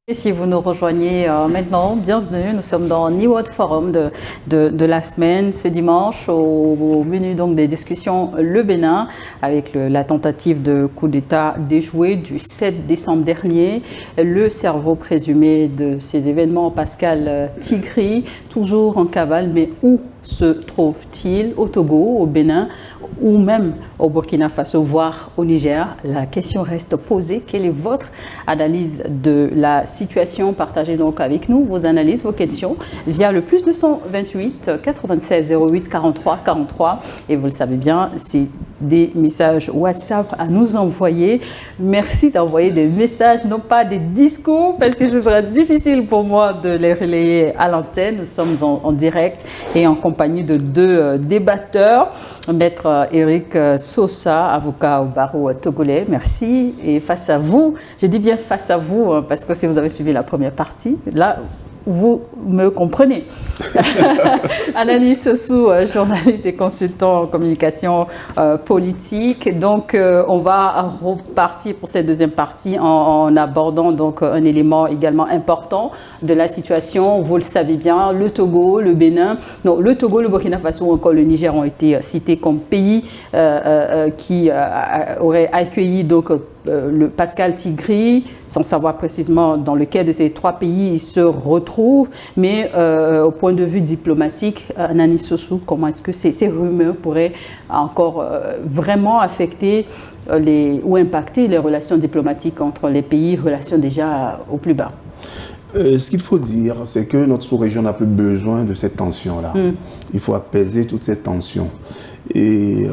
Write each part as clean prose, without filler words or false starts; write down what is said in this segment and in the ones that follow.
Et si vous nous rejoignez maintenant, bienvenue. Nous sommes dans New World Forum de la semaine, ce dimanche, au menu donc des discussions le Bénin, avec la tentative de coup d'État déjoué du 7 décembre dernier. Le cerveau présumé de ces événements, Pascal Tigri, toujours en cavale, mais où se trouve-t-il? Au Togo, au Bénin ou même au Burkina Faso, voire au Niger? La question reste posée. Quelle est votre analyse de la situation? Partagez donc avec nous vos analyses, vos questions via le plus 228 96 08 43 43. Et vous le savez bien, c'est des messages WhatsApp à nous envoyer. Merci d'envoyer des messages, non pas des discours, parce que ce sera difficile pour moi de les relayer à l'antenne. Nous sommes en direct et en compagnie de deux débatteurs. Maître Eric Sosa, avocat au barreau togolais, merci. Et face à vous, je dis bien face à vous, parce que si vous avez suivi la première partie, là, vous me comprenez. Anani Sossou, journaliste et consultant en communication politique. Donc, on va repartir pour cette deuxième partie en abordant donc un élément également important de la situation. Vous le savez bien, le Togo, le Bénin, non, le Togo, le Burkina Faso ou encore le Niger ont été cités comme pays qui auraient accueilli donc le Pascal Tigri, sans savoir précisément dans lequel de ces trois pays il se retrouve, mais au point de vue diplomatique, Anani Sossou, comment est-ce que ces rumeurs pourraient encore vraiment affecter ou impacter les relations diplomatiques entre les pays, relations déjà au plus bas? Ce qu'il faut dire, c'est que notre sous-région n'a plus besoin de cette tension-là. Il faut apaiser toute cette tension. Et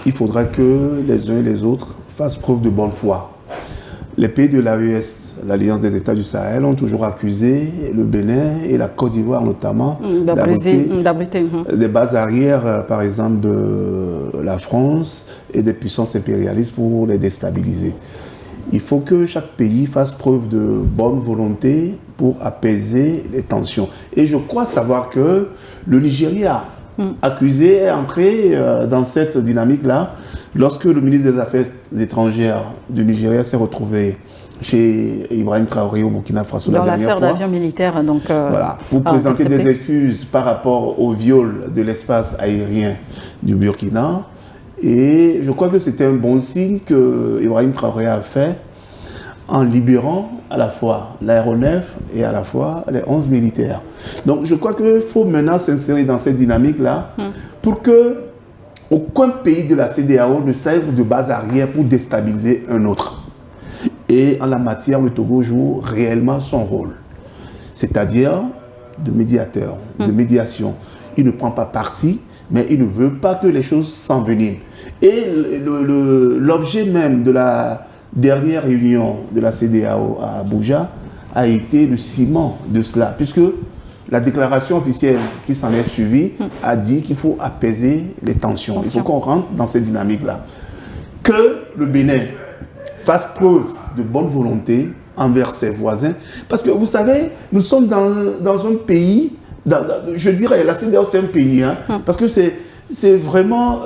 il faudra que les uns et les autres fassent preuve de bonne foi. Les pays de l'AES, l'Alliance des États du Sahel, ont toujours accusé le Bénin et la Côte d'Ivoire notamment d'abriter des bases arrières, par exemple de la France et des puissances impérialistes pour les déstabiliser. Il faut que chaque pays fasse preuve de bonne volonté pour apaiser les tensions. Et je crois savoir que le Nigeria, accusé, est entré dans cette dynamique-là lorsque le ministre des Affaires étrangères du Nigeria s'est retrouvé chez Ibrahim Traoré au Burkina Faso dans la dernière fois. Dans l'affaire d'avion militaire, donc... voilà, pour présenter des excuses par rapport au viol de l'espace aérien du Burkina. Et je crois que c'était un bon signe que Ibrahim Traoré a fait en libérant à la fois l'aéronef et à la fois les 11 militaires. Donc je crois qu'il faut maintenant s'insérer dans cette dynamique-là pour que aucun pays de la CEDEAO ne serve de base arrière pour déstabiliser un autre. Et en la matière, le Togo joue réellement son rôle, c'est-à-dire de médiateur, de médiation. Il ne prend pas parti, mais il ne veut pas que les choses s'enveniment. Et l'objet même de la dernière réunion de la CEDEAO à Abuja a été le ciment de cela, puisque la déclaration officielle qui s'en est suivie a dit qu'il faut apaiser les tensions. Il faut qu'on rentre dans cette dynamique-là. Que le Bénin fasse preuve de bonne volonté envers ses voisins, parce que vous savez, nous sommes dans un pays, je dirais, la CEDEAO c'est un pays, hein, parce que c'est vraiment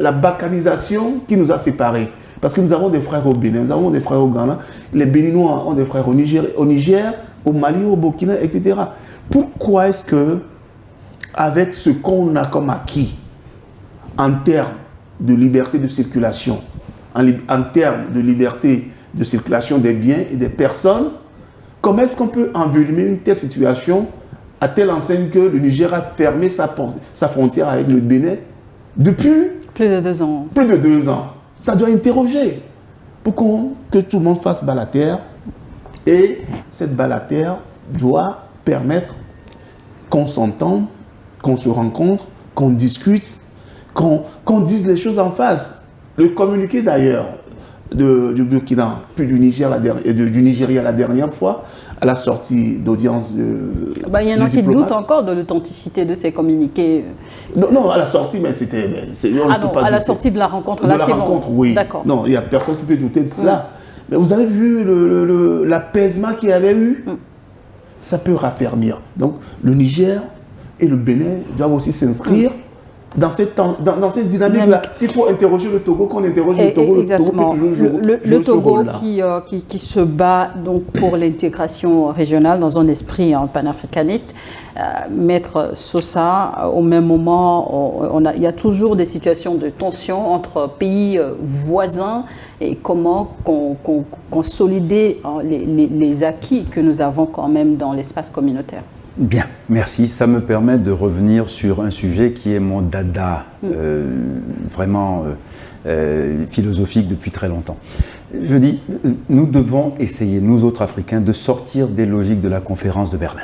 la balkanisation qui nous a séparés. Parce que nous avons des frères au Bénin, nous avons des frères au Ghana, les Béninois ont des frères au Niger, au Mali, au Burkina, etc. Pourquoi est-ce que, avec ce qu'on a comme acquis en termes de liberté de circulation, en termes de liberté de circulation des biens et des personnes, comment est-ce qu'on peut envenimer une telle situation à telle enseigne que le Niger a fermé sa frontière avec le Bénin depuis plus de 2 ans. Plus de 2 ans. Ça doit interroger pour que tout le monde fasse balater. Et cette balater doit permettre qu'on s'entende, qu'on se rencontre, qu'on discute, qu'on dise les choses en face. Le communiqué d'ailleurs du Burkina, puis du Nigeria la dernière fois, à la sortie d'audience il y en a qui doutent encore de l'authenticité de ces communiqués. Non, à la sortie, mais c'était... à la sortie de la rencontre, là, c'est bon. Rencontre, oui. D'accord. Non, il n'y a personne qui peut douter de cela. Mais vous avez vu l'apaisement qu'il y avait eu? Ça peut raffermir. Donc, le Niger et le Bénin doivent aussi s'inscrire dans cette dynamique-là. S'il faut interroger le Togo, qu'on interroge le Togo, exactement. Le Togo qui se bat donc pour l'intégration régionale dans un esprit panafricaniste. Maître Sosa, au même moment, il y a toujours des situations de tension entre pays voisins et comment consolider les acquis que nous avons quand même dans l'espace communautaire. Bien, merci. Ça me permet de revenir sur un sujet qui est mon dada, vraiment philosophique depuis très longtemps. Je dis, nous devons essayer, nous autres Africains, de sortir des logiques de la conférence de Berlin.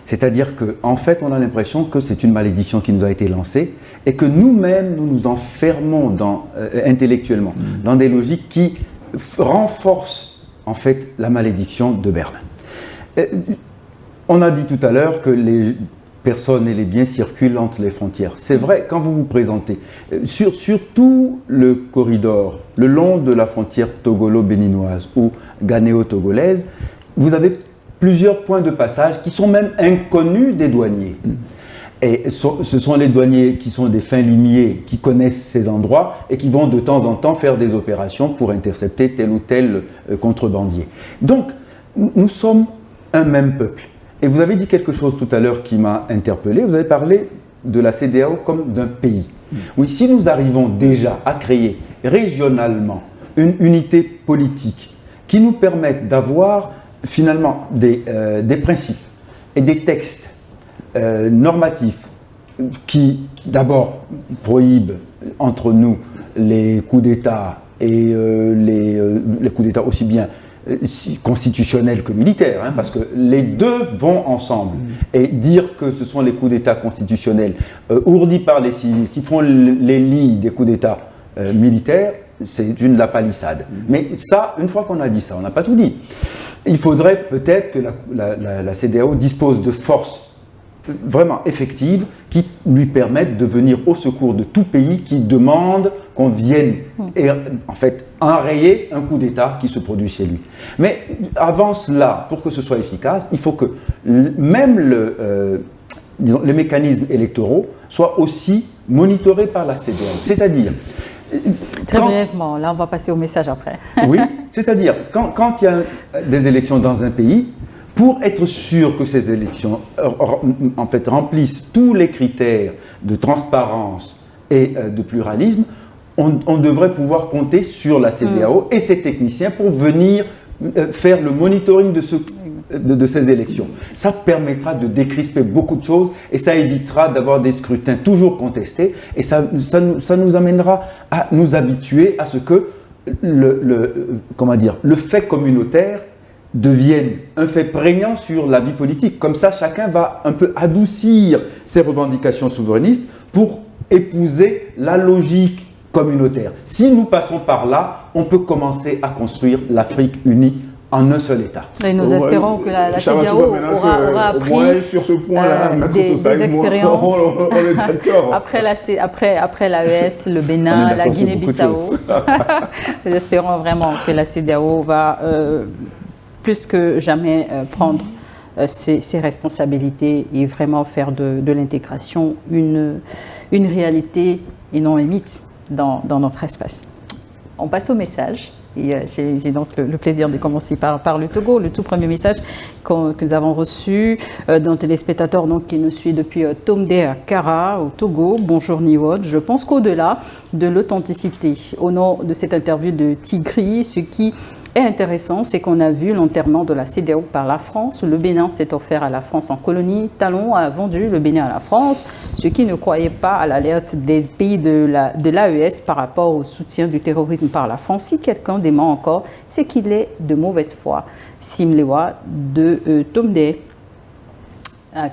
C'est-à-dire qu'en fait, on a l'impression que c'est une malédiction qui nous a été lancée et que nous-mêmes, nous nous enfermons intellectuellement dans des logiques qui renforcent en fait la malédiction de Berlin. On a dit tout à l'heure que les personnes et les biens circulent entre les frontières. C'est vrai, quand vous vous présentez sur tout le corridor, le long de la frontière togolo-béninoise ou ghanéo-togolaise, vous avez plusieurs points de passage qui sont même inconnus des douaniers. Et ce sont les douaniers qui sont des fins limiers, qui connaissent ces endroits et qui vont de temps en temps faire des opérations pour intercepter tel ou tel contrebandier. Donc, nous sommes un même peuple. Et vous avez dit quelque chose tout à l'heure qui m'a interpellé. Vous avez parlé de la CEDEAO comme d'un pays. Oui, si nous arrivons déjà à créer régionalement une unité politique qui nous permette d'avoir finalement des principes et des textes normatifs qui d'abord prohibent entre nous les coups d'État et les coups d'État aussi bien constitutionnels que militaires, parce que les deux vont ensemble. Et dire que ce sont les coups d'État constitutionnels ourdis par les civils qui font les lits des coups d'État militaires, c'est une lapalissade. Mais ça, une fois qu'on a dit ça, on n'a pas tout dit. Il faudrait peut-être que la CEDEAO dispose de forces vraiment effectives qui lui permettent de venir au secours de tout pays qui demande qu'on vienne en fait enrayer un coup d'État qui se produit chez lui. Mais avant cela, pour que ce soit efficace, il faut que même les mécanismes électoraux soient aussi monitorés par la CEDEAO. C'est-à-dire... Très brièvement, là on va passer au message après. Oui, c'est-à-dire quand il y a des élections dans un pays, pour être sûr que ces élections en fait remplissent tous les critères de transparence et de pluralisme, on devrait pouvoir compter sur la CEDEAO et ses techniciens pour venir faire le monitoring de ces élections. Ça permettra de décrisper beaucoup de choses et ça évitera d'avoir des scrutins toujours contestés et ça nous amènera à nous habituer à ce que le fait communautaire devienne un fait prégnant sur la vie politique. Comme ça, chacun va un peu adoucir ses revendications souverainistes pour épouser la logique communautaire. Si nous passons par là, on peut commencer à construire l'Afrique unie en un seul État. Et nous espérons que la CEDEAO aura appris sur ce point-là, des expériences. On est d'accord. Après l'AES, le Bénin, la Guinée-Bissau. Nous espérons vraiment que la CEDEAO va plus que jamais prendre ses responsabilités et vraiment faire de l'intégration une réalité et non un mythe dans notre espace. On passe au message. Et j'ai donc le plaisir de commencer par le Togo. Le tout premier message que nous avons reçu d'un téléspectateur qui nous suit depuis Tomde Kara au Togo. Bonjour Niwod. Je pense qu'au-delà de l'authenticité, au nom de cette interview de Tigri, ce qui est intéressant, c'est qu'on a vu l'enterrement de la CEDEAO par la France. Le Bénin s'est offert à la France en colonie. Talon a vendu le Bénin à la France, ce qui ne croyait pas à l'alerte des pays de l'AES par rapport au soutien du terrorisme par la France. Si quelqu'un dément encore, c'est qu'il est de mauvaise foi. Simlewa de Tomde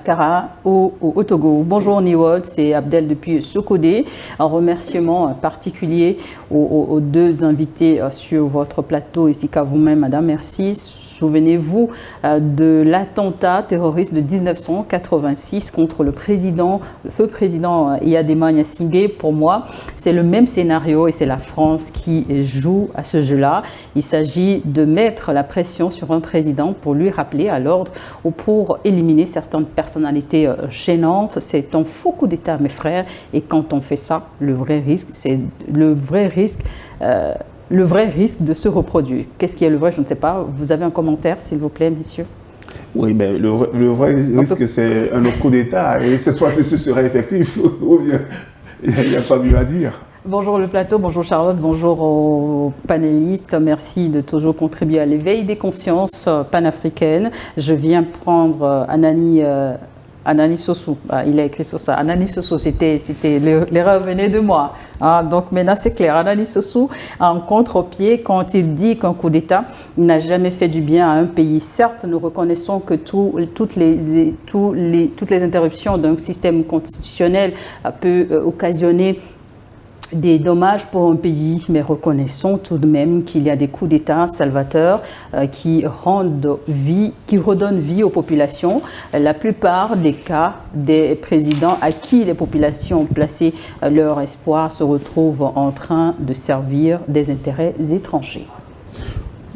Kara au Togo. Bonjour Niwod, c'est Abdel depuis Sokodé. Un remerciement particulier aux deux invités sur votre plateau ainsi qu'à vous-même, madame. Merci. Souvenez-vous de l'attentat terroriste de 1986 contre le feu président Eyadema Gnassingbé. Pour moi, c'est le même scénario et c'est la France qui joue à ce jeu-là. Il s'agit de mettre la pression sur un président pour lui rappeler à l'ordre ou pour éliminer certaines personnalités gênantes. C'est un faux coup d'État, mes frères. Et quand on fait ça, le vrai risque, c'est le vrai risque de se reproduire. Qu'est-ce qui est le vrai? Je ne sais pas. Vous avez un commentaire, s'il vous plaît, messieurs? Oui, mais le vrai risque, c'est un autre coup d'État. Et cette fois-ci, ce serait effectif. Ou bien, il n'y a pas mieux à dire. Bonjour le plateau, bonjour Charlotte, bonjour aux panélistes. Merci de toujours contribuer à l'éveil des consciences panafricaines. Je viens prendre Anani Sossou. Il a écrit sur ça. Anani Sossou, l'erreur venait de moi. Donc maintenant c'est clair. Anani Sossou a un contre-pied quand il dit qu'un coup d'État n'a jamais fait du bien à un pays. Certes, nous reconnaissons que toutes les interruptions d'un système constitutionnel peuvent occasionner des dommages pour un pays, mais reconnaissons tout de même qu'il y a des coups d'État salvateurs qui redonnent vie aux populations. La plupart des cas des présidents à qui les populations ont placé leur espoir se retrouvent en train de servir des intérêts étrangers.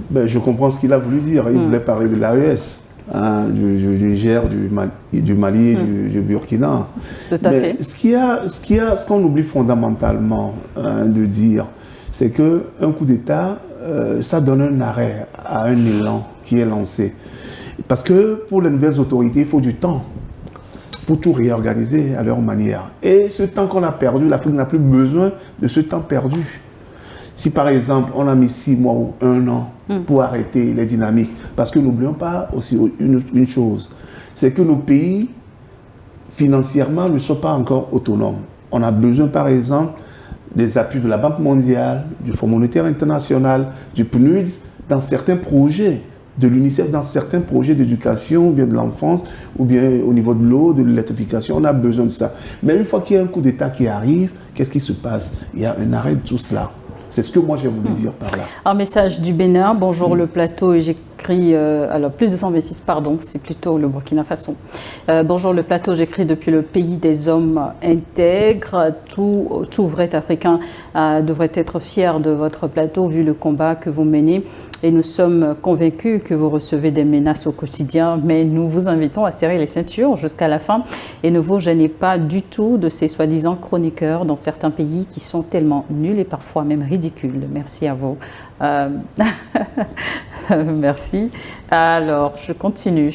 Ben, je comprends ce qu'il a voulu dire. Il voulait parler de l'AES. Du Niger, du Mali, du Burkina. Tout à fait. Ce qu'on oublie fondamentalement de dire, c'est qu'un coup d'État, ça donne un arrêt à un élan qui est lancé. Parce que pour les nouvelles autorités, il faut du temps pour tout réorganiser à leur manière. Et ce temps qu'on a perdu, l'Afrique n'a plus besoin de ce temps perdu. Si par exemple, on a mis 6 mois ou 1 an pour arrêter les dynamiques, parce que n'oublions pas aussi une chose, c'est que nos pays, financièrement, ne sont pas encore autonomes. On a besoin par exemple des appuis de la Banque mondiale, du Fonds monétaire international, du PNUD, dans certains projets, de l'UNICEF, dans certains projets d'éducation, ou bien de l'enfance, ou bien au niveau de l'eau, de l'électrification, on a besoin de ça. Mais une fois qu'il y a un coup d'État qui arrive, qu'est-ce qui se passe? Il y a un arrêt de tout cela. C'est ce que moi j'ai voulu dire par là. Un message du Bénin. Bonjour le plateau. Et j'écris, alors plus de 126, pardon, c'est plutôt le Burkina Faso. Bonjour le plateau. J'écris depuis le pays des hommes intègres. Tout vrai Africain devrait être fier de votre plateau vu le combat que vous menez. Et nous sommes convaincus que vous recevez des menaces au quotidien, mais nous vous invitons à serrer les ceintures jusqu'à la fin et ne vous gênez pas du tout de ces soi-disant chroniqueurs dans certains pays qui sont tellement nuls et parfois même ridicules. Merci à vous. Merci. Alors, je continue.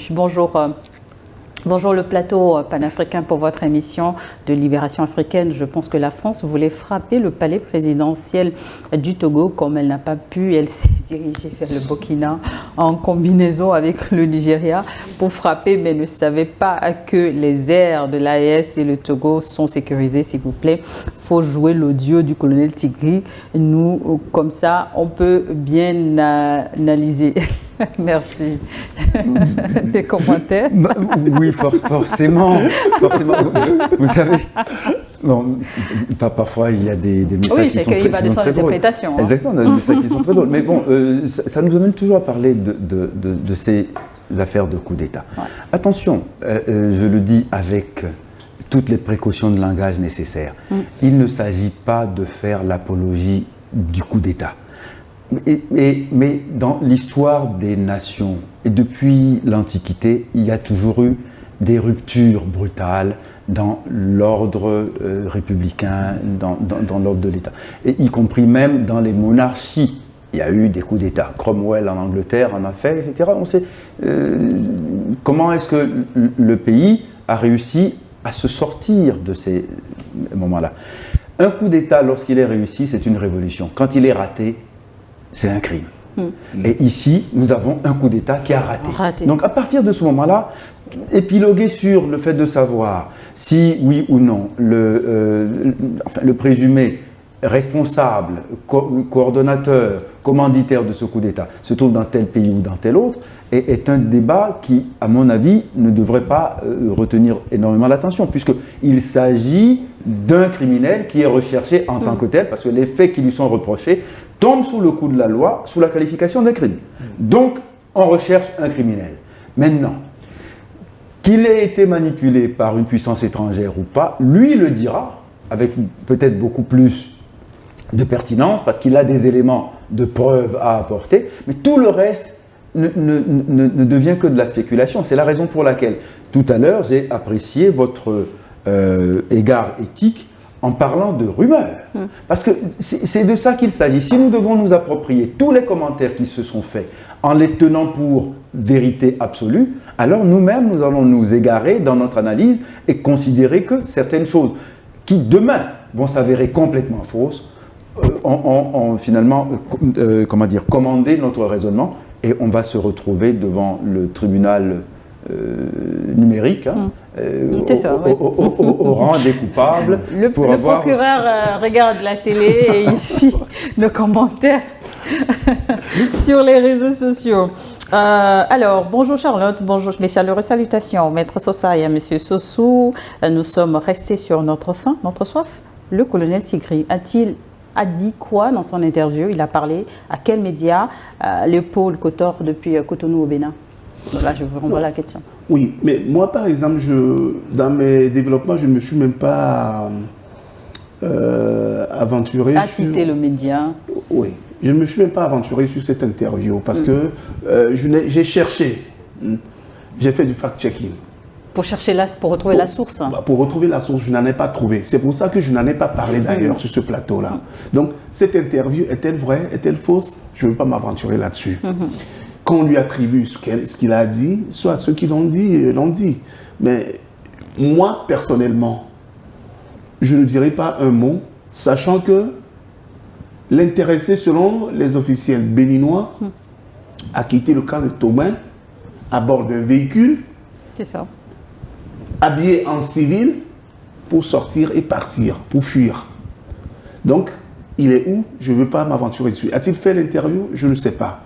Bonjour le plateau panafricain pour votre émission de Libération africaine. Je pense que la France voulait frapper le palais présidentiel du Togo. Comme elle n'a pas pu, elle s'est dirigée vers le Burkina en combinaison avec le Nigeria pour frapper, mais ne savait pas que les airs de l'AES et le Togo sont sécurisés, s'il vous plaît. Il faut jouer l'audio du colonel Tigri. Nous, comme ça, on peut bien analyser. Merci. Des commentaires? Oui, forcément. Vous savez, bon, parfois il y a des messages qui sont très drôles. Exactement, on a des messages qui sont très drôles. Mais bon, ça nous amène toujours à parler de ces affaires de coup d'État. Ouais. Attention, je le dis avec toutes les précautions de langage nécessaires. Il ne s'agit pas de faire l'apologie du coup d'État. Mais dans l'histoire des nations, et depuis l'Antiquité, il y a toujours eu des ruptures brutales dans l'ordre républicain, dans l'ordre de l'État, et y compris même dans les monarchies. Il y a eu des coups d'État. Cromwell en Angleterre en a fait, etc. On sait comment est-ce que le pays a réussi à se sortir de ces moments-là. Un coup d'État, lorsqu'il est réussi, c'est une révolution. Quand il est raté, c'est un crime. Et ici, nous avons un coup d'État qui a raté. Donc à partir de ce moment-là, épiloguer sur le fait de savoir si, oui ou non, le présumé responsable, coordonnateur, commanditaire de ce coup d'État se trouve dans tel pays ou dans tel autre, est un débat qui, à mon avis, ne devrait pas retenir énormément l'attention, puisqu'il s'agit d'un criminel qui est recherché en tant que tel, parce que les faits qui lui sont reprochés tombent sous le coup de la loi, sous la qualification d'un crime. Donc, on recherche un criminel. Maintenant, qu'il ait été manipulé par une puissance étrangère ou pas, lui le dira, avec peut-être beaucoup plus de pertinence, parce qu'il a des éléments de preuve à apporter, mais tout le reste ne devient que de la spéculation. C'est la raison pour laquelle, tout à l'heure, j'ai apprécié votre égard éthique en parlant de rumeurs. Parce que c'est de ça qu'il s'agit. Si nous devons nous approprier tous les commentaires qui se sont faits en les tenant pour vérité absolue, alors nous-mêmes, nous allons nous égarer dans notre analyse et considérer que certaines choses qui, demain, vont s'avérer complètement fausses, ont finalement commandé notre raisonnement, et on va se retrouver devant le tribunal numérique, au rang des coupables. Le procureur regarde la télé et il suit nos commentaires sur les réseaux sociaux. Alors, bonjour Charlotte, bonjour, mes chaleureuses salutations, Maître Sosa et à Monsieur Sossou. Nous sommes restés sur notre faim, notre soif. Le colonel Tigri a dit quoi dans son interview? Il a parlé à quel média? Léopold Kotor depuis Cotonou au Bénin. Là, je vous renvoie la question. Oui, mais moi, par exemple, dans mes développements, je ne me suis même pas aventuré à citer le média. Oui, je ne me suis même pas aventuré sur cette interview parce que j'ai cherché, j'ai fait du fact-checking. Pour retrouver la source. Pour retrouver la source, je n'en ai pas trouvé. C'est pour ça que je n'en ai pas parlé d'ailleurs sur ce plateau-là. Donc, cette interview, est-elle vraie, est-elle fausse? Je ne veux pas m'aventurer là-dessus. Quand on lui attribue ce qu'il a dit, soit ceux qui l'ont dit. Mais moi, personnellement, je ne dirais pas un mot, sachant que l'intéressé, selon les officiels béninois, a quitté le camp de Tobin à bord d'un véhicule. C'est ça. Habillé en civil pour sortir et partir, pour fuir. Donc, il est où? Je ne veux pas m'aventurer dessus. A-t-il fait l'interview? Je ne sais pas.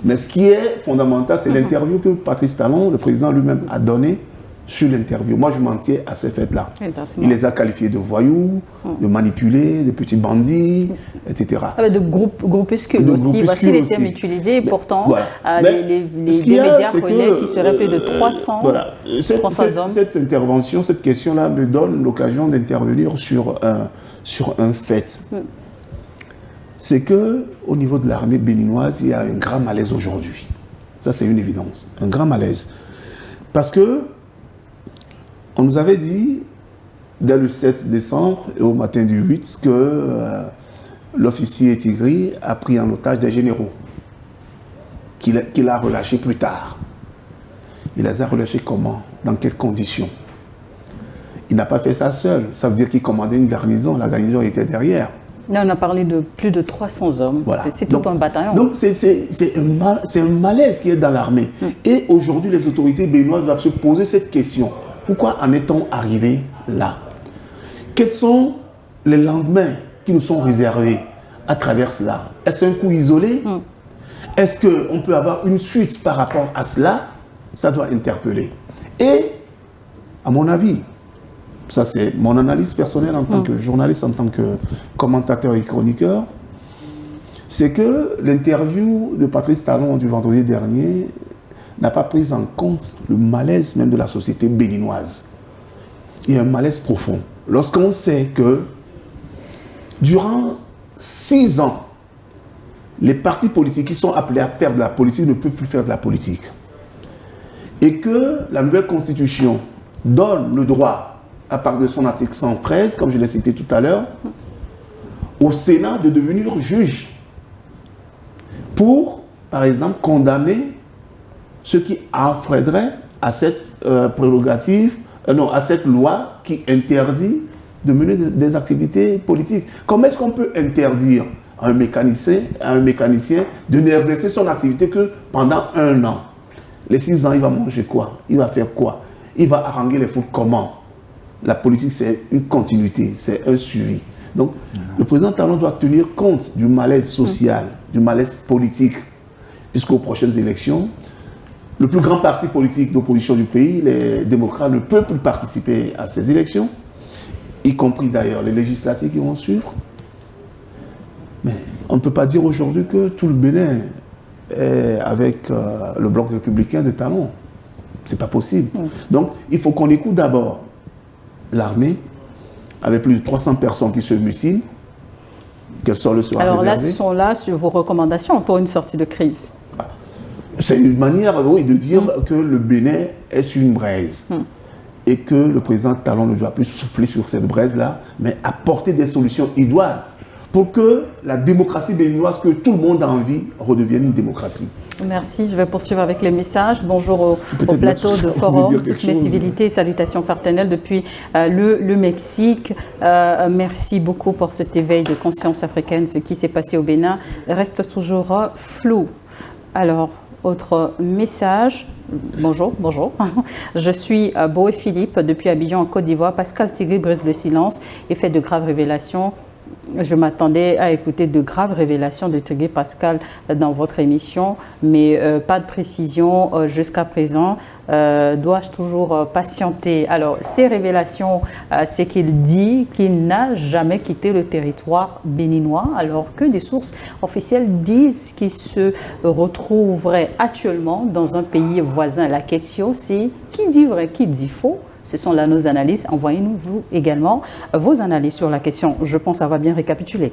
Mais ce qui est fondamental, c'est l'interview que Patrice Talon, le président lui-même, a donnée sur l'interview. Moi, je m'en tiens à ces faits-là. Il les a qualifiés de voyous, de manipulés, de petits bandits, etc. De groupuscules aussi. Voici les termes utilisés. Mais, pourtant, voilà. Les médias relaient qu'il serait plus de 300, voilà. 300 hommes. Cette intervention, cette question-là me donne l'occasion d'intervenir sur un fait. C'est qu'au niveau de l'armée béninoise, il y a un grand malaise aujourd'hui. Ça, c'est une évidence. Un grand malaise. Parce que on nous avait dit, dès le 7 décembre et au matin du 8, que l'officier Tigri a pris en otage des généraux, qu'il a relâchés plus tard. Il les a relâchés comment? Dans quelles conditions? Il n'a pas fait ça seul. Ça veut dire qu'il commandait une garnison. La garnison était derrière. Là, on a parlé de plus de 300 hommes. Voilà. C'est tout un bataillon. Donc, c'est un malaise qui est dans l'armée. Et aujourd'hui, les autorités béninoises doivent se poser cette question. Pourquoi en est-on arrivé là? Quels sont les lendemains qui nous sont réservés à travers cela? Est-ce un coup isolé? Est-ce qu'on peut avoir une suite par rapport à cela? Ça doit interpeller. Et, à mon avis, ça c'est mon analyse personnelle en tant que journaliste, en tant que commentateur et chroniqueur, c'est que l'interview de Patrice Talon du vendredi dernier n'a pas pris en compte le malaise même de la société béninoise. Il y a un malaise profond. Lorsqu'on sait que durant 6 ans, les partis politiques qui sont appelés à faire de la politique ne peuvent plus faire de la politique. Et que la nouvelle constitution donne le droit, à partir de son article 113, comme je l'ai cité tout à l'heure, au Sénat de devenir juge pour, par exemple, condamner ce qui enfreindrait à cette prérogative, à cette loi qui interdit de mener des activités politiques. Comment est-ce qu'on peut interdire à un mécanicien de n'exercer son activité que pendant 1 an? Les 6 ans, il va manger quoi? Il va faire quoi? Il va haranguer les fous comment? La politique, c'est une continuité, c'est un suivi. Donc, le président Talon doit tenir compte du malaise social, du malaise politique, puisqu'aux prochaines élections, le plus grand parti politique d'opposition du pays, les démocrates, ne peuvent plus participer à ces élections, y compris d'ailleurs les législatives qui vont suivre. Mais on ne peut pas dire aujourd'hui que tout le Bénin avec le bloc républicain de Talon. C'est pas possible. Donc, il faut qu'on écoute d'abord l'armée, avec plus de 300 personnes qui se mutilent. Quel sort le sera Alors là, réservé? ce sont là sur vos recommandations pour une sortie de crise. C'est une manière, oui, de dire que le Bénin est sur une braise. Et que le président Talon ne doit plus souffler sur cette braise-là, mais apporter des solutions idoines pour que la démocratie béninoise, que tout le monde a envie, redevienne une démocratie. Merci, je vais poursuivre avec les messages. Bonjour au plateau de forum, toutes mes civilités et salutations fraternelles depuis le Mexique. Merci beaucoup pour cet éveil de conscience africaine. Ce qui s'est passé au Bénin reste toujours flou. Alors, autre message. Bonjour, bonjour. Je suis Boé Philippe depuis Abidjan en Côte d'Ivoire. Pascal Tigri brise le silence et fait de graves révélations. Je m'attendais à écouter de graves révélations de Tigri Pascal dans votre émission, mais pas de précision jusqu'à présent. Dois-je toujours patienter? Alors, ces révélations, c'est qu'il dit qu'il n'a jamais quitté le territoire béninois, alors que des sources officielles disent qu'il se retrouverait actuellement dans un pays voisin. La question, c'est qui dit vrai, qui dit faux? Ce sont là nos analyses. Envoyez-nous, vous également, vos analyses sur la question. Je pense avoir bien récapitulé.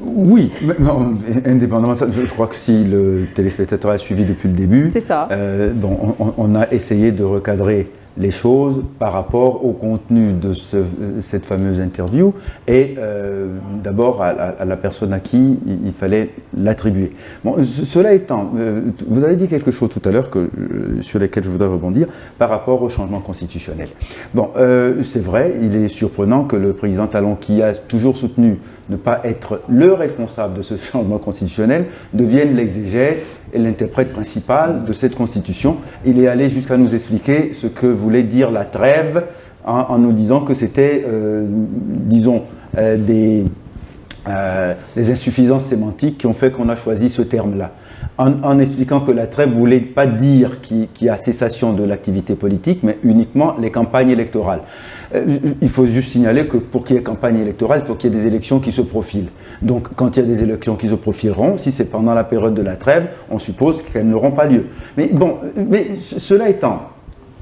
Oui, non, indépendamment de ça, je crois que si le téléspectateur a suivi depuis le début, c'est ça. Bon, on a essayé de recadrer les choses par rapport au contenu de cette fameuse interview et d'abord à la personne à qui il fallait l'attribuer. Bon, cela étant, vous avez dit quelque chose tout à l'heure sur lequel je voudrais rebondir par rapport au changement constitutionnel. Bon, c'est vrai, il est surprenant que le président Talon, qui a toujours soutenu ne pas être le responsable de ce changement constitutionnel, devienne l'exégète et l'interprète principal de cette constitution. Il est allé jusqu'à nous expliquer ce que voulait dire la trêve en nous disant que c'était, disons, des insuffisances sémantiques qui ont fait qu'on a choisi ce terme-là. En expliquant que la trêve ne voulait pas dire qu'il y a cessation de l'activité politique, mais uniquement les campagnes électorales. Il faut juste signaler que pour qu'il y ait campagne électorale, il faut qu'il y ait des élections qui se profilent. Donc, quand il y a des élections qui se profileront, si c'est pendant la période de la trêve, on suppose qu'elles n'auront pas lieu. Mais bon, cela étant,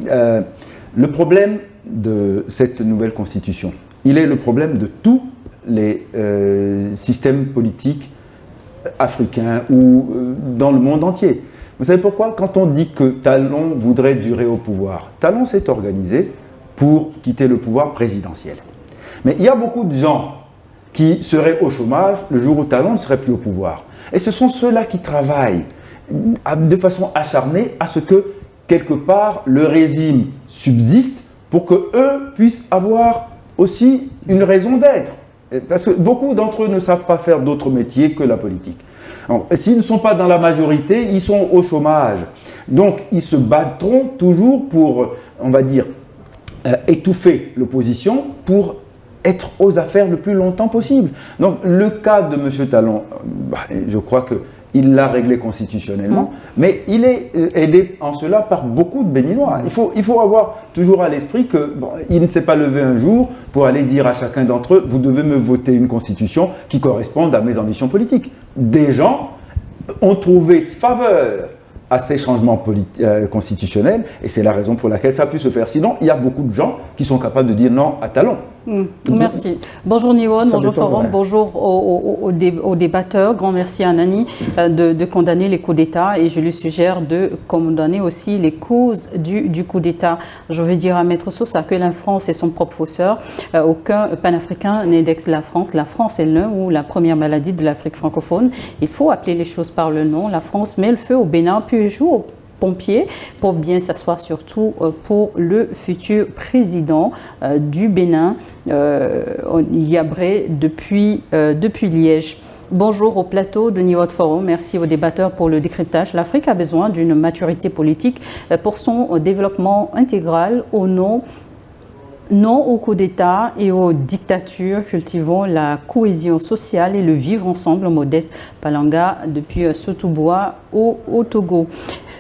le problème de cette nouvelle constitution, il est le problème de tous les systèmes politiques africains ou dans le monde entier. Vous savez pourquoi? Quand on dit que Talon voudrait durer au pouvoir, Talon s'est organisé pour quitter le pouvoir présidentiel. Mais il y a beaucoup de gens qui seraient au chômage le jour où Talon ne serait plus au pouvoir. Et ce sont ceux-là qui travaillent de façon acharnée à ce que, quelque part, le régime subsiste pour qu'eux puissent avoir aussi une raison d'être. Parce que beaucoup d'entre eux ne savent pas faire d'autres métiers que la politique. S'ils ne sont pas dans la majorité, ils sont au chômage. Donc, ils se battront toujours pour, on va dire, étouffer l'opposition pour être aux affaires le plus longtemps possible. Donc, le cas de M. Talon, je crois qu'il l'a réglé constitutionnellement, mais il est aidé en cela par beaucoup de Béninois. Il faut avoir toujours à l'esprit qu'il ne s'est pas levé un jour pour aller dire à chacun d'entre eux « vous devez me voter une constitution qui corresponde à mes ambitions politiques ». Des gens ont trouvé faveur à ces changements constitutionnels et c'est la raison pour laquelle ça a pu se faire. Sinon, il y a beaucoup de gens qui sont capables de dire non à Talon. Merci. Bonjour Niwon, bonjour Forum, bonjour aux débatteurs. Grand merci à Nani de condamner les coups d'État et je lui suggère de condamner aussi les causes du coup d'État. Je veux dire à Maître Sosa que la France est son propre fausseur. Aucun panafricain n'indexe la France. La France est l'un ou la première maladie de l'Afrique francophone. Il faut appeler les choses par le nom. La France met le feu au Bénin, puis joue au pompiers pour bien s'asseoir surtout pour le futur président du Bénin, Yabré, depuis Liège. Bonjour au plateau de New World Forum. Merci aux débatteurs pour le décryptage. L'Afrique a besoin d'une maturité politique pour son développement intégral non au coup d'État et aux dictatures. Cultivons la cohésion sociale et le vivre ensemble. Modeste Palanga depuis Sotouboua au Togo.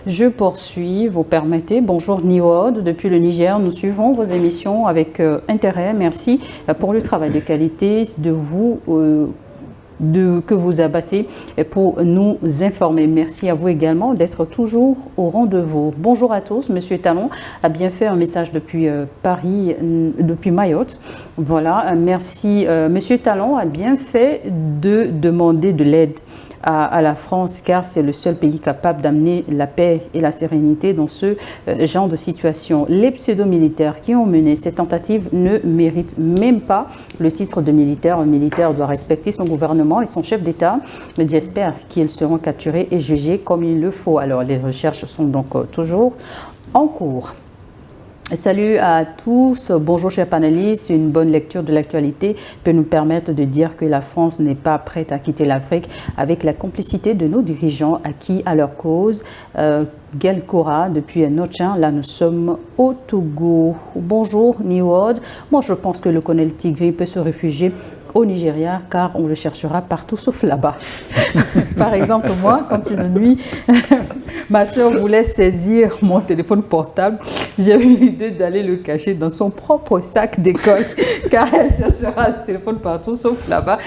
Je poursuis, vous permettez. Bonjour Niwod, depuis le Niger, nous suivons vos émissions avec intérêt. Merci pour le travail de qualité de vous que vous abattez pour nous informer. Merci à vous également d'être toujours au rendez-vous. Bonjour à tous. Monsieur Talon a bien fait un message depuis Paris, depuis Mayotte. Voilà, merci. Monsieur Talon a bien fait de demander de l'aide à la France, car c'est le seul pays capable d'amener la paix et la sérénité dans ce genre de situation. Les pseudo-militaires qui ont mené cette tentative ne méritent même pas le titre de militaire. Un militaire doit respecter son gouvernement et son chef d'État. J'espère qu'ils seront capturés et jugés comme il le faut. Alors, les recherches sont donc toujours en cours. Salut à tous, bonjour chers panélistes. Une bonne lecture de l'actualité peut nous permettre de dire que la France n'est pas prête à quitter l'Afrique avec la complicité de nos dirigeants acquis à leur cause. Gelkora, depuis Nochin, là nous sommes au Togo. Bonjour Niwod, moi je pense que le colonel Tigri peut se réfugier au Nigeria car on le cherchera partout sauf là-bas. Par exemple, moi, quand une nuit, ma soeur voulait saisir mon téléphone portable, j'ai eu l'idée d'aller le cacher dans son propre sac d'école car elle cherchera le téléphone partout sauf là-bas.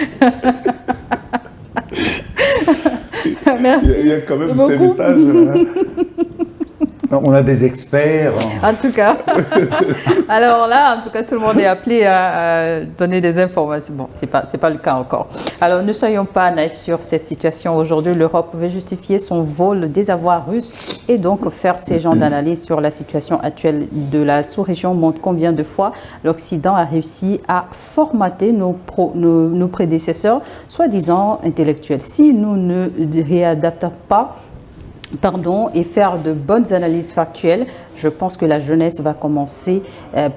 Merci. Il y a quand même ces messages. On a des experts. En tout cas. Alors là, en tout cas, tout le monde est appelé à donner des informations. Bon, c'est pas le cas encore. Alors, ne soyons pas naïfs sur cette situation. Aujourd'hui, l'Europe veut justifier son vol des avoirs russes et donc faire ces genres d'analyse sur la situation actuelle de la sous-région montre combien de fois l'Occident a réussi à formater nos prédécesseurs, soi-disant intellectuels. Si nous ne réadaptons pas et faire de bonnes analyses factuelles, je pense que la jeunesse va commencer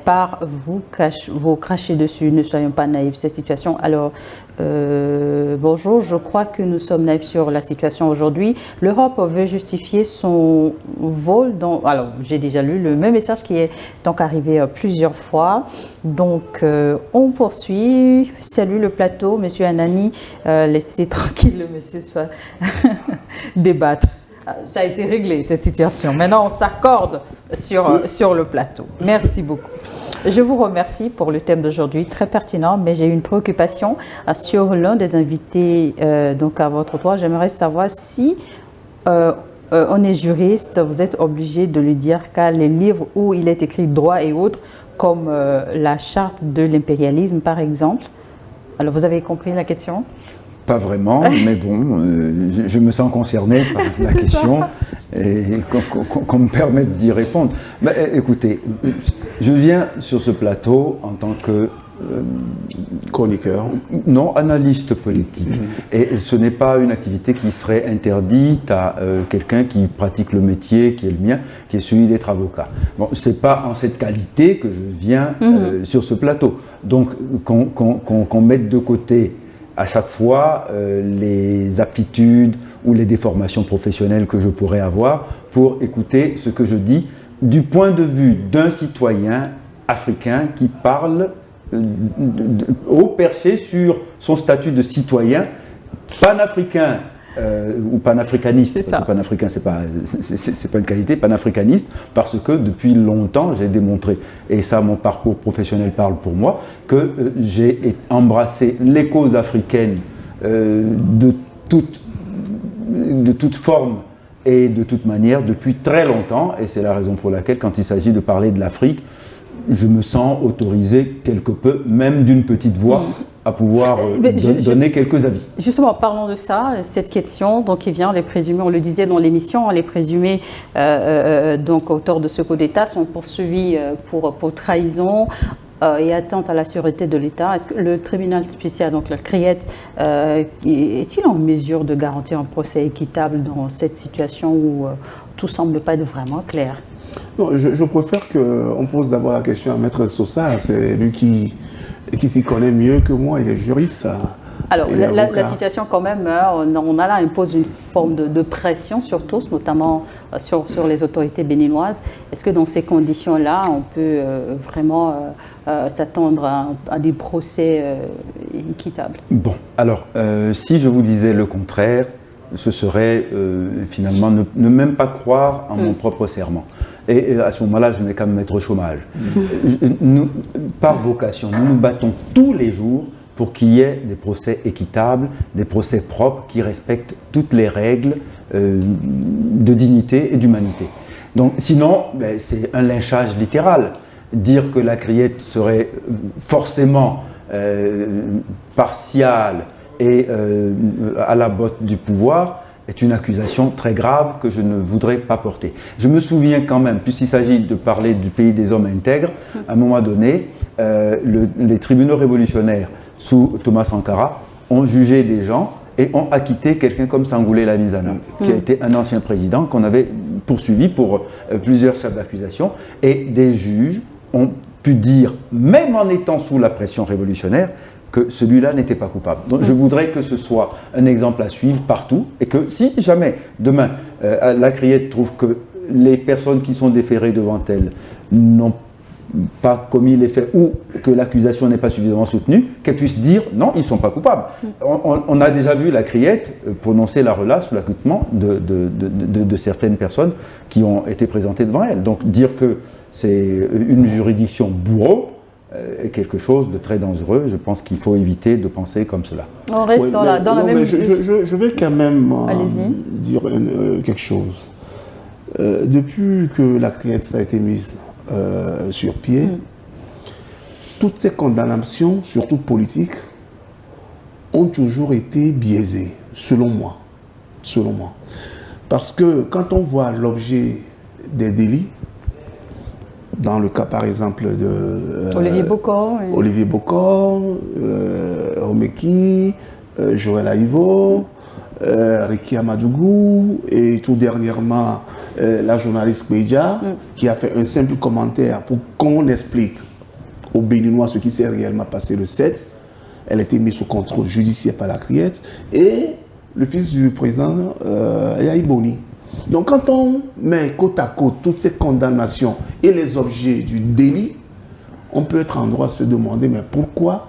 par vous cracher dessus. Ne soyons pas naïfs cette situation. Alors, bonjour, je crois que nous sommes naïfs sur la situation aujourd'hui. L'Europe veut justifier son vol. Alors, j'ai déjà lu le même message qui est donc arrivé plusieurs fois. Donc, on poursuit. Salut le plateau, monsieur Anani. Laissez tranquille le monsieur soit débattre. Ça a été réglé, cette situation. Maintenant, on s'accorde sur le plateau. Merci beaucoup. Je vous remercie pour le thème d'aujourd'hui, très pertinent, mais j'ai une préoccupation sur l'un des invités donc à votre toit. J'aimerais savoir si on est juriste, vous êtes obligé de lui dire car les livres où il est écrit droit et autres, comme la charte de l'impérialisme, par exemple. Alors, vous avez compris la question ? Pas vraiment, mais bon, je me sens concerné par la question et qu'on me permette d'y répondre. Mais, écoutez, je viens sur ce plateau en tant que chroniqueur. Non, analyste politique. Et ce n'est pas une activité qui serait interdite à quelqu'un qui pratique le métier qui est le mien, qui est celui d'être avocat. Bon, c'est pas en cette qualité que je viens sur ce plateau. Donc, qu'on mette de côté à chaque fois les aptitudes ou les déformations professionnelles que je pourrais avoir pour écouter ce que je dis du point de vue d'un citoyen africain qui parle haut perché sur son statut de citoyen panafricain ou panafricaniste. Parce que panafricain, c'est pas une qualité, panafricaniste, parce que depuis longtemps, j'ai démontré, et ça, mon parcours professionnel parle pour moi, que j'ai embrassé les causes africaines de toute forme et de toute manière depuis très longtemps, et c'est la raison pour laquelle, quand il s'agit de parler de l'Afrique, je me sens autorisé quelque peu, même d'une petite voix, à pouvoir donner quelques avis. Justement, parlons de ça, cette question donc, qui vient, les présumés, on le disait dans l'émission, les présumés donc, auteurs de ce coup d'État sont poursuivis pour trahison et atteinte à la sûreté de l'État. Est-ce que le tribunal spécial, donc la CRIET, est-il en mesure de garantir un procès équitable dans cette situation où tout ne semble pas être vraiment clair? Non, je préfère qu'on pose d'abord la question à Maître Sosa. C'est lui qui s'y connaît mieux que moi, il est juriste. Alors, la situation quand même, on a là impose une forme de pression sur tous, notamment sur les autorités béninoises. Est-ce que dans ces conditions-là, on peut vraiment s'attendre à des procès équitables? Bon, alors, si je vous disais le contraire, ce serait finalement ne même pas croire en mon propre serment. Et à ce moment-là, je n'ai qu'à me mettre au chômage. Nous, par vocation, nous nous battons tous les jours pour qu'il y ait des procès équitables, des procès propres qui respectent toutes les règles de dignité et d'humanité. Donc, sinon, c'est un lynchage littéral. Dire que la Criette serait forcément partiale et à la botte du pouvoir est une accusation très grave que je ne voudrais pas porter. Je me souviens quand même, puisqu'il s'agit de parler du pays des hommes intègres, à un moment donné, les tribunaux révolutionnaires sous Thomas Sankara ont jugé des gens et ont acquitté quelqu'un comme Sangoulé Lamizana, qui a été un ancien président qu'on avait poursuivi pour plusieurs chefs d'accusation, et des juges ont pu dire, même en étant sous la pression révolutionnaire, que celui-là n'était pas coupable. Donc je voudrais que ce soit un exemple à suivre partout, et que si jamais, demain, la Criette trouve que les personnes qui sont déférées devant elle n'ont pas commis les faits ou que l'accusation n'est pas suffisamment soutenue, qu'elle puisse dire non, ils ne sont pas coupables. On a déjà vu la Criette prononcer la relâche sous l'acquittement de certaines personnes qui ont été présentées devant elle. Donc dire que c'est une juridiction bourreau est quelque chose de très dangereux. Je pense qu'il faut éviter de penser comme cela. On reste dans la même... Je vais quand même dire quelque chose. Depuis que la Criette a été mise sur pied, toutes ces condamnations, surtout politiques, ont toujours été biaisées, selon moi. Parce que quand on voit l'objet des délits, dans le cas par exemple de Olivier Bokor, Omeki, Joël Aïvo, Ricky Amadougou et tout dernièrement la journaliste Kweja qui a fait un simple commentaire pour qu'on explique aux Béninois ce qui s'est réellement passé le 7. Elle a été mise sous contrôle judiciaire par la Criette et le fils du président Yahi Boni. Donc quand on met côte à côte toutes ces condamnations et les objets du délit, on peut être en droit de se demander mais pourquoi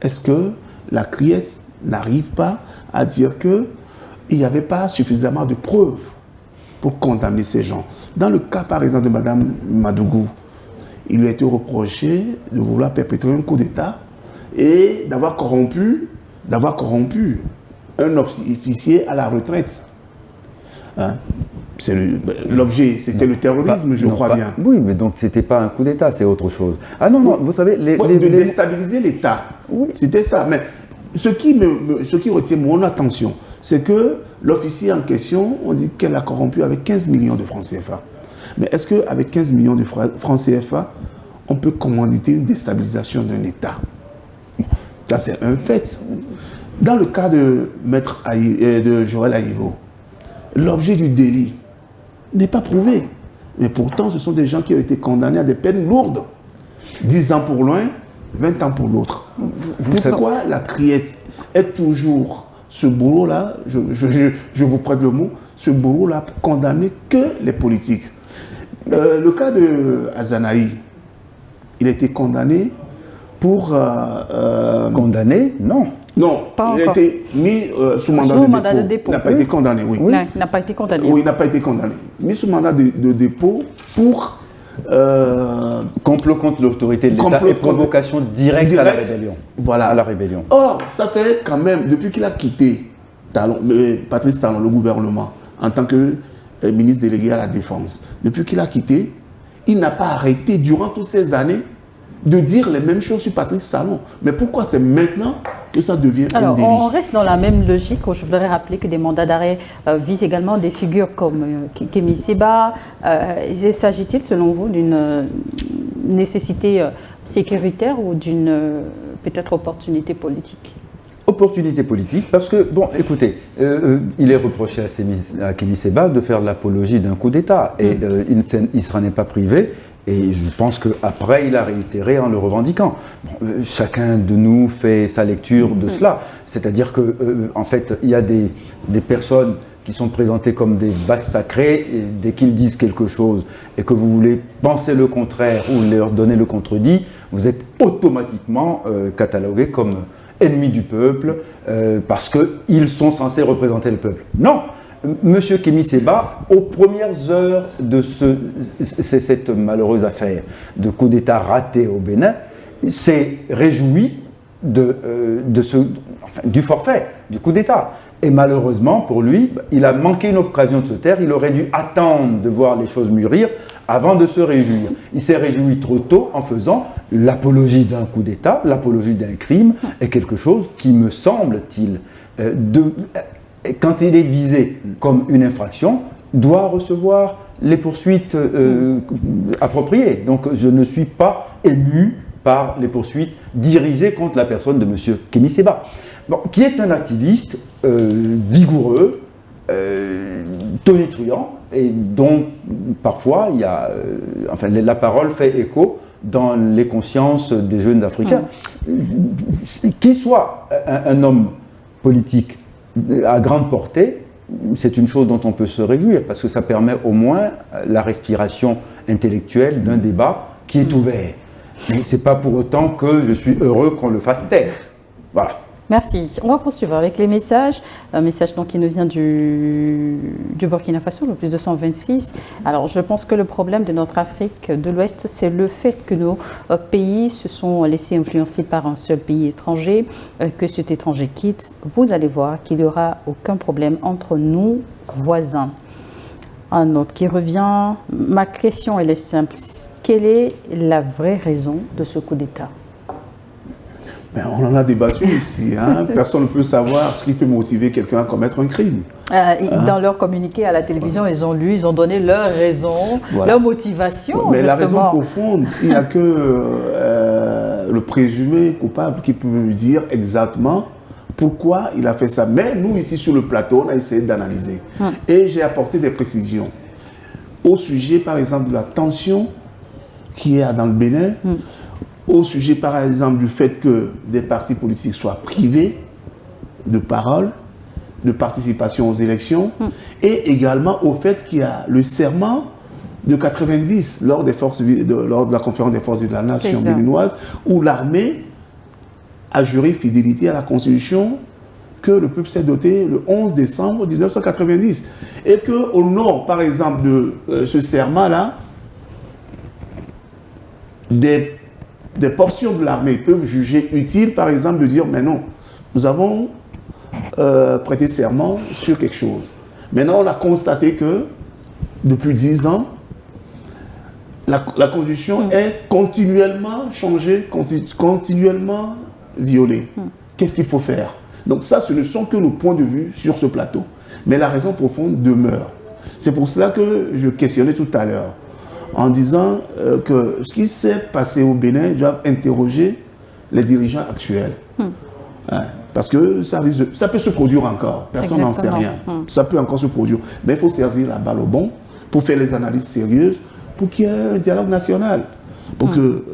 est-ce que la Criette n'arrive pas à dire qu'il n'y avait pas suffisamment de preuves pour condamner ces gens. Dans le cas par exemple de Mme Madougou, il lui a été reproché de vouloir perpétrer un coup d'État et d'avoir corrompu un officier à la retraite. Hein? L'objet, c'était le terrorisme, je crois bien. Oui, mais donc c'était pas un coup d'État, c'est autre chose. Ah non, non, vous savez... de déstabiliser l'État, oui. C'était ça. Mais ce qui retient mon attention, c'est que l'officier en question, on dit qu'elle a corrompu avec 15 millions de francs CFA. Mais est-ce qu'avec 15 millions de francs CFA, on peut commanditer une déstabilisation d'un État? Ça, c'est un fait. Dans le cas de de Joël Aïvo, l'objet du délit n'est pas prouvé. Mais pourtant, ce sont des gens qui ont été condamnés à des peines lourdes. 10 ans pour l'un, 20 ans pour l'autre. Pourquoi la Criette est toujours ce bourreau-là, je vous prête le mot, ce bourreau-là pour condamner que les politiques? Le cas de Azanaï, il a été condamné pour... Condamné? Non. Non, il a été mis sous mandat de dépôt. Il n'a pas été condamné, oui. Non, il n'a pas été condamné. Oui, il n'a pas été condamné. Mis sous mandat de dépôt pour... complot contre l'autorité de l'État et provocation directe à la rébellion. Voilà. À la rébellion. Or, ça fait quand même, depuis qu'il a quitté Patrice Talon, le gouvernement, en tant que ministre délégué à la Défense, depuis qu'il a quitté, il n'a pas arrêté durant toutes ces années de dire les mêmes choses sur Patrice Talon. Mais pourquoi c'est maintenant que ça devient un délit? On reste dans la même logique. Je voudrais rappeler que des mandats d'arrêt visent également des figures comme Kémi Séba. S'agit-il, selon vous, d'une nécessité sécuritaire ou d'une peut-être opportunité politique? Opportunité politique, parce que, bon, écoutez, il est reproché à Kémi Séba de faire l'apologie d'un coup d'État, et il ne s'en est pas privé, et je pense qu'après, il a réitéré en le revendiquant. Bon, chacun de nous fait sa lecture de cela, c'est-à-dire que, en fait, il y a des personnes qui sont présentées comme des vases sacrés, et dès qu'ils disent quelque chose, et que vous voulez penser le contraire, ou leur donner le contredit, vous êtes automatiquement catalogué comme ennemis du peuple, parce qu'ils sont censés représenter le peuple. Non! Monsieur Kémi Séba, aux premières heures de cette malheureuse affaire de coup d'État raté au Bénin, s'est réjoui du forfait, du coup d'État. Et malheureusement pour lui, il a manqué une occasion de se taire, il aurait dû attendre de voir les choses mûrir avant de se réjouir. Il s'est réjoui trop tôt en faisant l'apologie d'un coup d'État, l'apologie d'un crime, est quelque chose qui me semble-t-il, quand il est visé comme une infraction, doit recevoir les poursuites appropriées. Donc je ne suis pas ému par les poursuites dirigées contre la personne de M. Kémy Séba, qui est un activiste vigoureux, tonitruant, et dont parfois il y a, la parole fait écho dans les consciences des jeunes Africains. Qu'il soit un homme politique à grande portée, c'est une chose dont on peut se réjouir, parce que ça permet au moins la respiration intellectuelle d'un débat qui est ouvert. Mais ce n'est pas pour autant que je suis heureux qu'on le fasse taire. Voilà. Merci. On va poursuivre avec les messages. Un message donc, qui nous vient du Burkina Faso, le plus 226. Alors, je pense que le problème de notre Afrique de l'Ouest, c'est le fait que nos pays se sont laissés influencer par un seul pays étranger, que cet étranger quitte. Vous allez voir qu'il n'y aura aucun problème entre nous voisins. Un autre qui revient. Ma question, elle est simple. Quelle est la vraie raison de ce coup d'État ? On en a débattu ici. Personne ne peut savoir ce qui peut motiver quelqu'un à commettre un crime. Dans leur communiqué à la télévision, ils ont donné leur raison, leur motivation. Mais justement. La raison profonde, il n'y a que le présumé coupable qui peut me dire exactement pourquoi il a fait ça. Mais nous, ici sur le plateau, on a essayé d'analyser. Et j'ai apporté des précisions au sujet, par exemple, de la tension qu'il y a dans le Bénin. Au sujet, par exemple, du fait que des partis politiques soient privés de parole, de participation aux élections, et également au fait qu'il y a le serment de 90 lors de la conférence des forces de la nation béninoise, où l'armée a juré fidélité à la Constitution que le peuple s'est doté le 11 décembre 1990. Et qu'au nom, par exemple, de ce serment-là, des portions de l'armée peuvent juger utile, par exemple, de dire, mais non, nous avons prêté serment sur quelque chose. Maintenant, on a constaté que, depuis 10 ans, la Constitution est continuellement changée, continuellement violée. Qu'est-ce qu'il faut faire? Donc ça, ce ne sont que nos points de vue sur ce plateau. Mais la raison profonde demeure. C'est pour cela que je questionnais tout à l'heure, en disant que ce qui s'est passé au Bénin doit interroger les dirigeants actuels. Parce que ça peut se produire encore. Personne n'en sait rien. Ça peut encore se produire. Mais il faut saisir la balle au bon pour faire les analyses sérieuses, pour qu'il y ait un dialogue national, pour que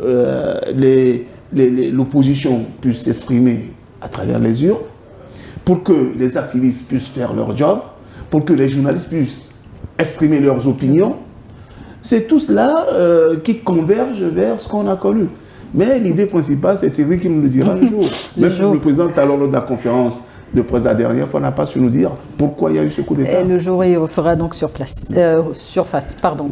l'opposition puisse s'exprimer à travers les urnes, pour que les activistes puissent faire leur job, pour que les journalistes puissent exprimer leurs opinions. C'est tout cela qui converge vers ce qu'on a connu. Mais l'idée principale, c'est Thierry qui nous le dira un jour. Même si le président, lors de la conférence de presse la dernière fois, n'a pas su nous dire pourquoi il y a eu ce coup d'État. Et le jour, il fera donc surface. Pardon.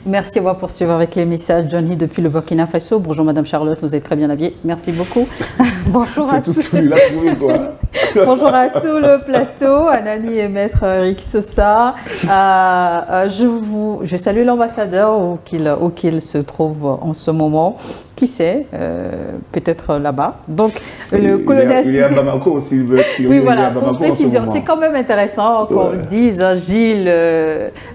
Merci, on va poursuivre avec les messages. Johnny depuis le Burkina Faso. Bonjour Madame Charlotte, vous êtes très bien habillée. Merci beaucoup. Bonjour à tous. C'est tout ce qu'il a trouvé, quoi. Bonjour à tout le plateau, Anani et Maître Eric Sosa. Je salue l'ambassadeur où qu'il se trouve en ce moment. Qui sait, peut-être là-bas. Donc, le colonel... Il est à Bamako aussi. Oui, voilà, pour précision. C'est quand même intéressant qu'on dise Gilles,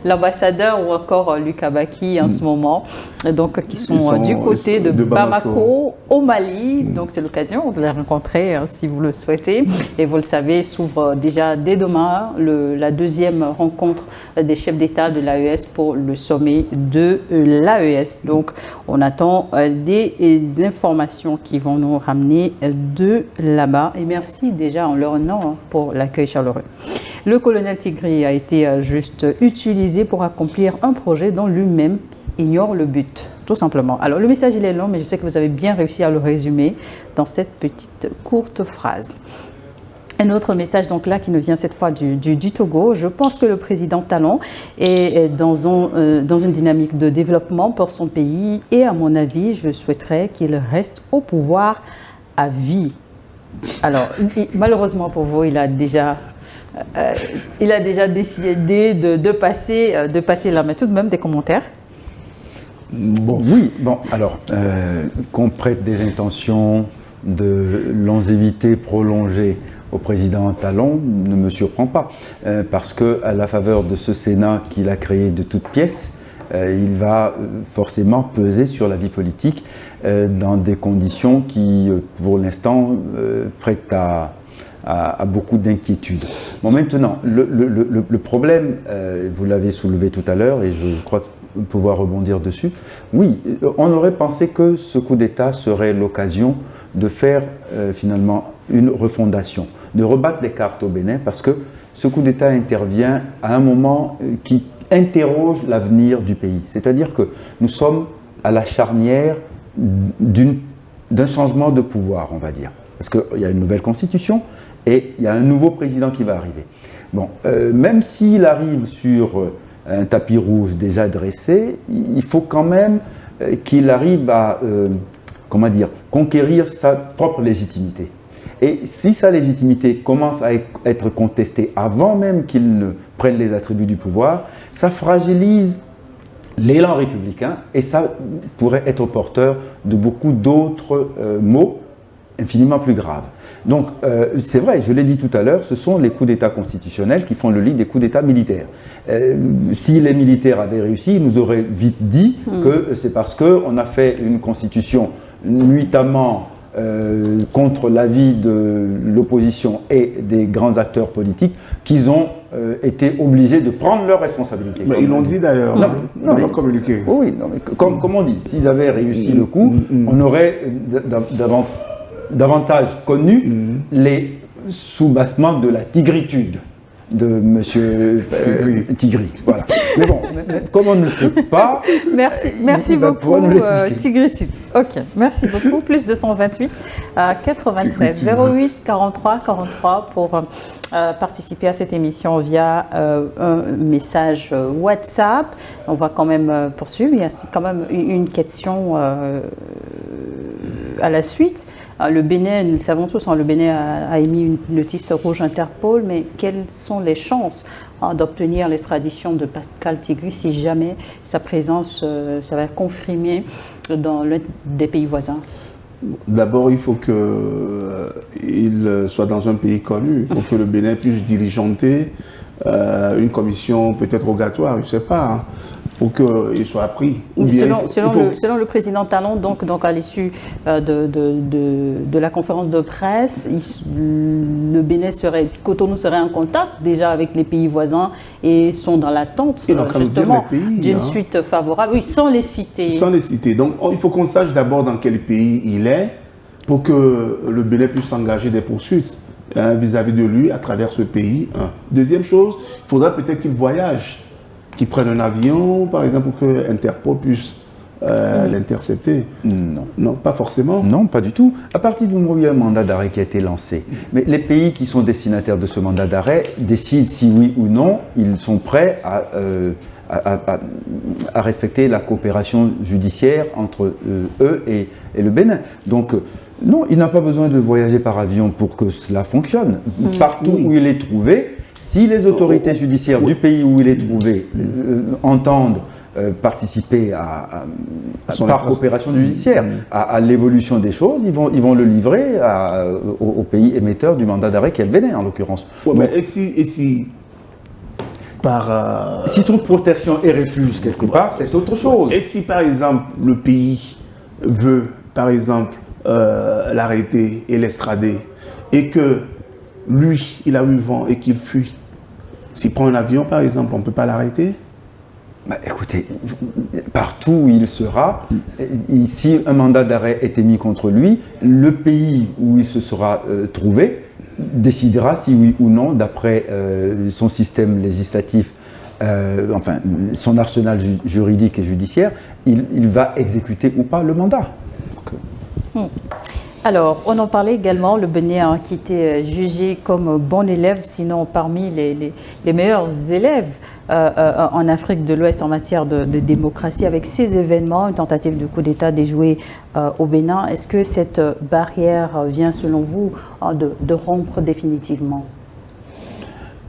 l'ambassadeur, ou encore Lucas Baki en ce moment, donc, qui sont du côté de Bamako, au Mali. Donc, c'est l'occasion de les rencontrer, si vous le souhaitez. Et vous le savez, s'ouvre déjà dès demain la deuxième rencontre des chefs d'État de l'AES pour le sommet de l'AES. Donc, on attend des informations qui vont nous ramener de là-bas. Et merci déjà en leur nom pour l'accueil chaleureux. Le colonel Tigri a été juste utilisé pour accomplir un projet dont lui-même ignore le but, tout simplement. Alors le message il est long, mais je sais que vous avez bien réussi à le résumer dans cette petite courte phrase. Un autre message donc là qui nous vient cette fois du Togo. Je pense que le président Talon est dans une dynamique de développement pour son pays et à mon avis, je souhaiterais qu'il reste au pouvoir à vie. Alors, malheureusement pour vous, il a déjà décidé de passer la main. Tout de même, des commentaires? Bon. Oui, bon, alors, qu'on prête des intentions de longévité prolongée au président Talon ne me surprend pas, parce qu'à la faveur de ce Sénat qu'il a créé de toutes pièces, il va forcément peser sur la vie politique dans des conditions qui, pour l'instant, prêtent à beaucoup d'inquiétudes. Bon, maintenant, le problème, vous l'avez soulevé tout à l'heure, et je crois pouvoir rebondir dessus. Oui, on aurait pensé que ce coup d'État serait l'occasion de faire finalement une refondation, de rebattre les cartes au Bénin, parce que ce coup d'État intervient à un moment qui interroge l'avenir du pays. C'est-à-dire que nous sommes à la charnière d'un changement de pouvoir, on va dire. Parce qu'il y a une nouvelle constitution et il y a un nouveau président qui va arriver. Bon, même s'il arrive sur un tapis rouge déjà dressé, il faut quand même qu'il arrive à conquérir sa propre légitimité. Et si sa légitimité commence à être contestée avant même qu'il ne prenne les attributs du pouvoir, ça fragilise l'élan républicain et ça pourrait être porteur de beaucoup d'autres maux infiniment plus graves. Donc, c'est vrai, je l'ai dit tout à l'heure, ce sont les coups d'État constitutionnels qui font le lit des coups d'État militaires. Si les militaires avaient réussi, ils nous auraient vite dit que c'est parce qu'on a fait une constitution nuitamment contre l'avis de l'opposition et des grands acteurs politiques qu'ils ont été obligés de prendre leurs responsabilités. Mais ils l'ont dit d'ailleurs, dans leur communiqué. Oui, non, mais comme on dit, s'ils avaient réussi le coup, on aurait davantage connu les soubassements de la tigritude de M. Tigri. Voilà. Mais bon, comme on ne sait pas... Merci beaucoup, Tigritude. Ok, merci beaucoup. Plus 228 96 08 43 43 pour participer à cette émission via un message WhatsApp. On va quand même poursuivre. Il y a quand même une question à la suite. Le Bénin, nous le savons tous, le Bénin a émis une notice rouge Interpol, mais quelles sont les chances d'obtenir l'extradition de Pascal Tigri si jamais sa présence ça va confirmer dans l'un des pays voisins? D'abord, il faut qu'il soit dans un pays connu pour que le Bénin puisse diligenter une commission peut-être rogatoire, je ne sais pas, pour qu'il soit pris. Selon le président Talon, donc à l'issue de la conférence de presse, le Bénin Cotonou serait en contact déjà avec les pays voisins et sont dans l'attente justement d'une suite favorable, oui, sans les citer. Sans les citer. Donc il faut qu'on sache d'abord dans quel pays il est pour que le Bénin puisse s'engager des poursuites vis-à-vis de lui à travers ce pays. Deuxième chose, il faudra peut-être qu'il voyage, qu'ils prennent un avion, par exemple, pour que Interpol puisse l'intercepter. Non, pas forcément. Non, pas du tout. À partir du moment où il y a un mandat d'arrêt qui a été lancé, mais les pays qui sont destinataires de ce mandat d'arrêt décident si oui ou non ils sont prêts à respecter la coopération judiciaire entre eux et le Bénin. Donc, non, il n'a pas besoin de voyager par avion pour que cela fonctionne. Partout où il est trouvé, si les autorités judiciaires du pays où il est trouvé entendent participer par coopération judiciaire à l'évolution des choses, ils vont le livrer au pays émetteur du mandat d'arrêt qui est le Bénin en l'occurrence. Mais et si s'il trouve protection et refuse quelque part, c'est autre chose. Et si par exemple le pays veut par exemple l'arrêter et l'extrader et que lui il a eu vent et qu'il fuit, s'il prend un avion par exemple, on ne peut pas l'arrêter? Écoutez, partout où il sera, si un mandat d'arrêt est émis contre lui, le pays où il se sera trouvé décidera si oui ou non, d'après son système législatif, enfin son arsenal juridique et judiciaire, il va exécuter ou pas le mandat. Alors, on en parlait également, le Bénin qui était jugé comme bon élève, sinon parmi les meilleurs élèves en Afrique de l'Ouest en matière de démocratie, avec ces événements, une tentative de coup d'État déjouée au Bénin. Est-ce que cette barrière vient, selon vous, de rompre définitivement?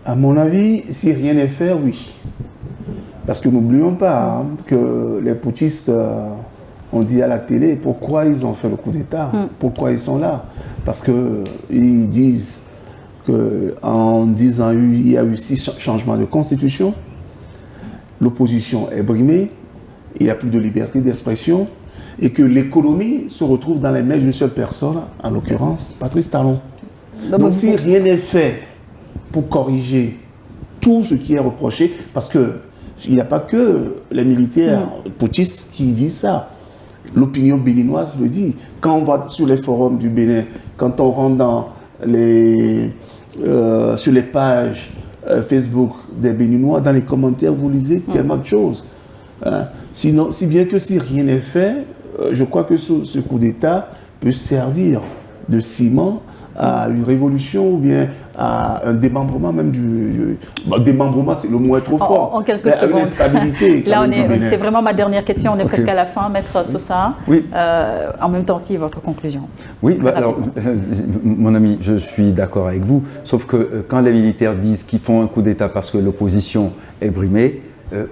À mon avis, si rien n'est fait, oui. Parce que n'oublions pas que les putschistes ont dit à la télé pourquoi ils ont fait le coup d'État, pourquoi ils sont là. Parce qu'ils disent qu'en 10 ans, il y a eu 6 changements de constitution, l'opposition est brimée, il n'y a plus de liberté d'expression, et que l'économie se retrouve dans les mains d'une seule personne, en l'occurrence Patrice Talon. Donc si rien n'est fait pour corriger tout ce qui est reproché, parce qu'il n'y a pas que les militaires putschistes qui disent ça. L'opinion béninoise le dit. Quand on va sur les forums du Bénin, quand on rentre sur les pages Facebook des Béninois, dans les commentaires, vous lisez tellement de choses. Sinon, si bien que si rien n'est fait, je crois que ce coup d'État peut servir de ciment à une révolution ou bien à un démembrement même démembrement, c'est le mot est trop fort. En quelques secondes. Là, c'est vraiment ma dernière question. On est presque à la fin, Maître Sosa. Oui. En même temps aussi, votre conclusion. Oui, alors, mon ami, je suis d'accord avec vous. Sauf que quand les militaires disent qu'ils font un coup d'État parce que l'opposition est brimée,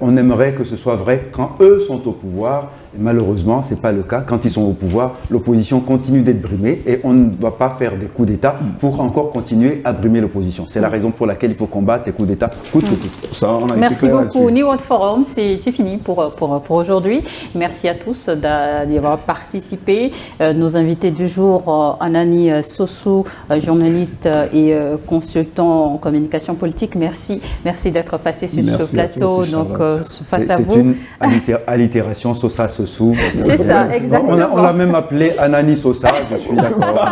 on aimerait que ce soit vrai quand eux sont au pouvoir. Malheureusement, ce n'est pas le cas. Quand ils sont au pouvoir, l'opposition continue d'être brimée et on ne va pas faire des coups d'État pour encore continuer à brimer l'opposition. C'est la raison pour laquelle il faut combattre les coups d'État coûte que coûte. Merci beaucoup. New World Forum, c'est fini pour aujourd'hui. Merci à tous d'y avoir participé. Nos invités du jour, Anani Sossou, journaliste et consultant en communication politique. Merci d'être passé sur ce plateau. Donc, face à vous. C'est une allitération Sosa. C'est ça, exactement. On l'a même appelé Anani Sosa, je suis d'accord.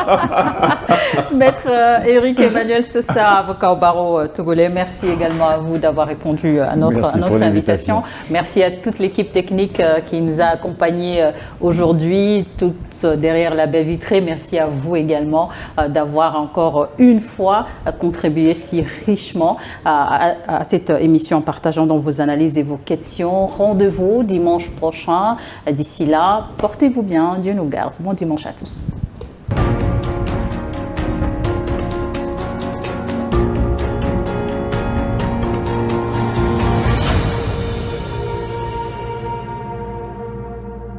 Maître Éric Emmanuel Sosa, avocat au barreau togolais, merci également à vous d'avoir répondu à notre invitation. Merci à toute l'équipe technique qui nous a accompagnés aujourd'hui, toutes derrière la baie vitrée. Merci à vous également d'avoir encore une fois contribué si richement à cette émission en partageant dans vos analyses et vos questions. Rendez-vous dimanche prochain. D'ici là, portez-vous bien, Dieu nous garde. Bon dimanche à tous.